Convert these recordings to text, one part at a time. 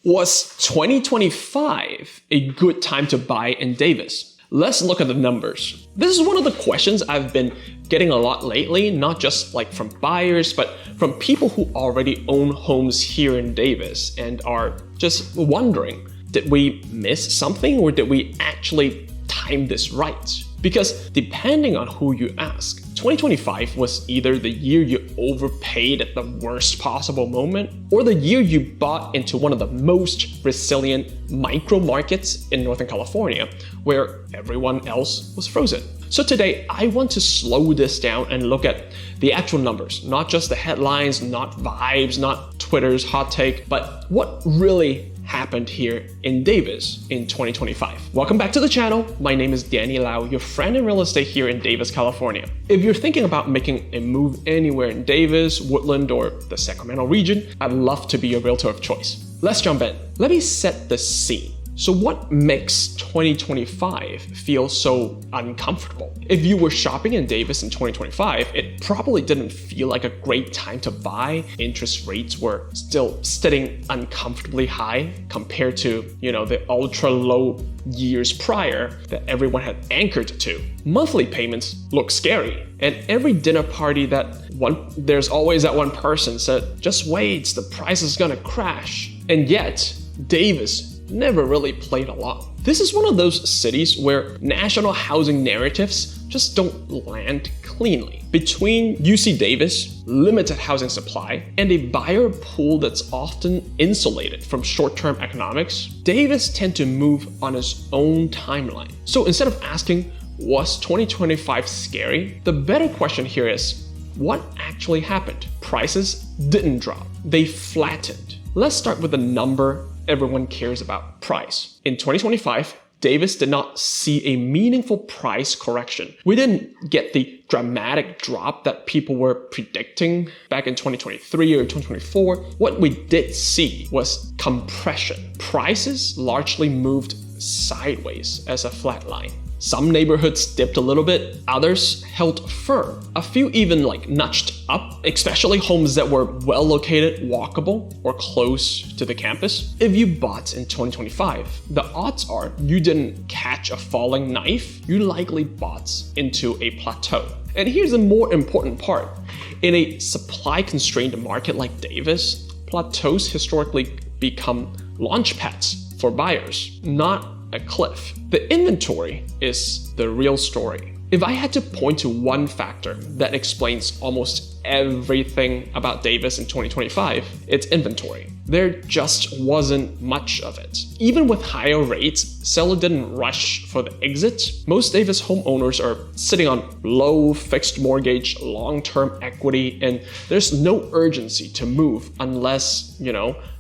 Was 2025 a good time to buy in Davis? Let's look at the numbers. This is one of the questions I've been getting a lot lately, not just like from buyers, but from people who already own homes here in Davis and are just wondering, did we miss something or did we actually time this right? Because depending on who you ask, 2025 was either the year you overpaid at the worst possible moment or the year you bought into one of the most resilient micro markets in Northern California where everyone else was frozen. So today, I want to slow this down and look at the actual numbers, not just the headlines, not vibes, not Twitter's hot take, but what really happened here in Davis in 2025. Welcome back to the channel. My name is Danny Lau, your friend in real estate here in Davis, California. If you're thinking about making a move anywhere in Davis, Woodland, or the Sacramento region, I'd love to be your realtor of choice. Let's jump in. Let me set the scene. So what makes 2025 feel so uncomfortable? If you were shopping in Davis in 2025, it probably didn't feel like a great time to buy. Interest rates were still sitting uncomfortably high compared to, the ultra low years prior that everyone had anchored to. Monthly payments look scary. And every dinner party there's always that one person said, just wait, the price is gonna crash. And yet, Davis never really played along. This is one of those cities where national housing narratives just don't land cleanly. Between UC Davis, limited housing supply, and a buyer pool that's often insulated from short-term economics, Davis tend to move on its own timeline. So instead of asking, was 2025 scary? The better question here is, what actually happened? Prices didn't drop, they flattened. Let's start with the number everyone cares about, price. In 2025, Davis did not see a meaningful price correction. We didn't get the dramatic drop that people were predicting back in 2023 or 2024. What we did see was compression. Prices largely moved sideways as a flat line. Some neighborhoods dipped a little bit, others held firm. A few even nudged up, especially homes that were well located, walkable, or close to the campus. If you bought in 2025, the odds are you didn't catch a falling knife, you likely bought into a plateau. And here's the more important part. In a supply-constrained market like Davis, plateaus historically become launch pads for buyers, not a cliff. The inventory is the real story. If I had to point to one factor that explains almost everything about Davis in 2025, it's inventory. There just wasn't much of it. Even with higher rates, sellers didn't rush for the exit. Most Davis homeowners are sitting on low fixed mortgage, long-term equity, and there's no urgency to move unless,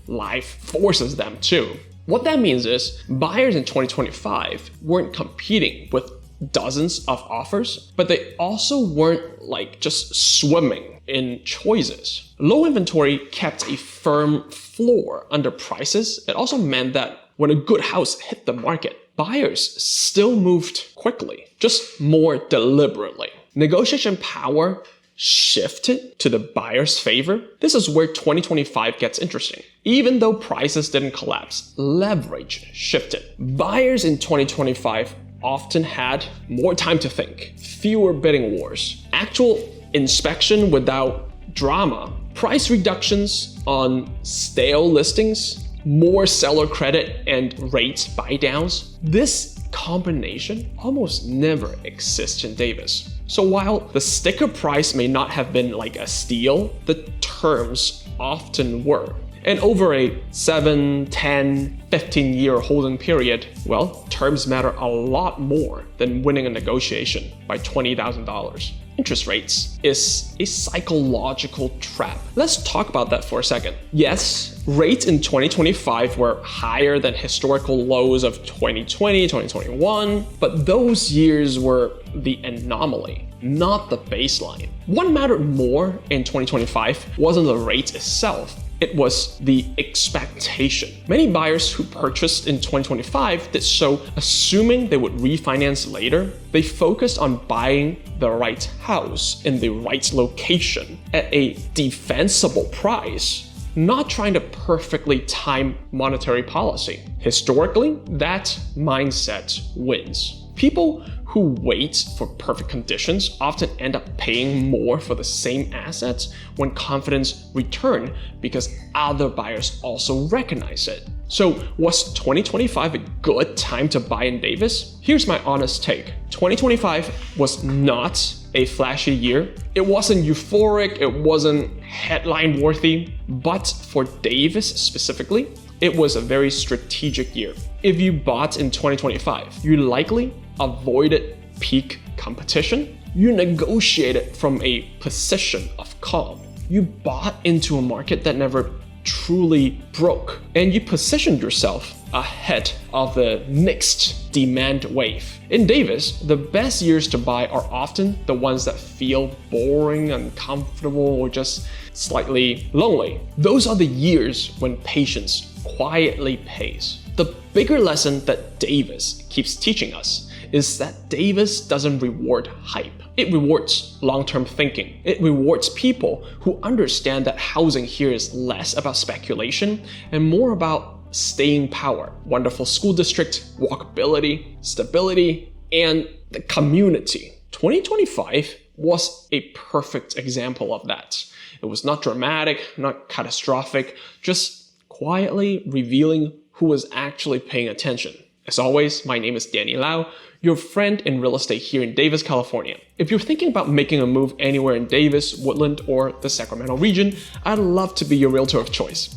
life forces them to. What that means is buyers in 2025 weren't competing with dozens of offers, but they also weren't just swimming in choices. Low inventory kept a firm floor under prices. It also meant that when a good house hit the market, buyers still moved quickly, just more deliberately. Negotiation power shifted to the buyer's favor. This is where 2025 gets interesting. Even though prices didn't collapse, leverage shifted. Buyers in 2025 often had more time to think, fewer bidding wars, actual inspection without drama, price reductions on stale listings, more seller credit and rate buy downs. This combination almost never exists in Davis. So while the sticker price may not have been like a steal, the terms often were. And over a 7, 10, 15-year holding period, well, terms matter a lot more than winning a negotiation by $20,000. Interest rates is a psychological trap. Let's talk about that for a second. Yes, rates in 2025 were higher than historical lows of 2020, 2021, but those years were the anomaly, not the baseline. What mattered more in 2025 wasn't the rate itself. It was the expectation. Many buyers who purchased in 2025 did so assuming they would refinance later. They focused on buying the right house in the right location at a defensible price not trying to perfectly time monetary policy. Historically, that mindset wins. People who wait for perfect conditions often end up paying more for the same assets when confidence returns because other buyers also recognize it. So was 2025 a good time to buy in Davis? Here's my honest take. 2025 was not a flashy year. It wasn't euphoric, it wasn't headline worthy, but for Davis specifically, it was a very strategic year. If you bought in 2025, you likely avoided peak competition. You negotiated from a position of calm. You bought into a market that never truly broke, and you positioned yourself ahead of the next demand wave. In Davis, the best years to buy are often the ones that feel boring, uncomfortable, or just slightly lonely. Those are the years when patience quietly pays. The bigger lesson that Davis keeps teaching us is that Davis doesn't reward hype. It rewards long-term thinking. It rewards people who understand that housing here is less about speculation and more about staying power. Wonderful school district, walkability, stability, and the community. 2025 was a perfect example of that. It was not dramatic, not catastrophic, just quietly revealing who was actually paying attention. As always, my name is Danny Lau, your friend in real estate here in Davis, California. If you're thinking about making a move anywhere in Davis, Woodland, or the Sacramento region, I'd love to be your realtor of choice.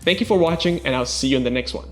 Thank you for watching, and I'll see you in the next one.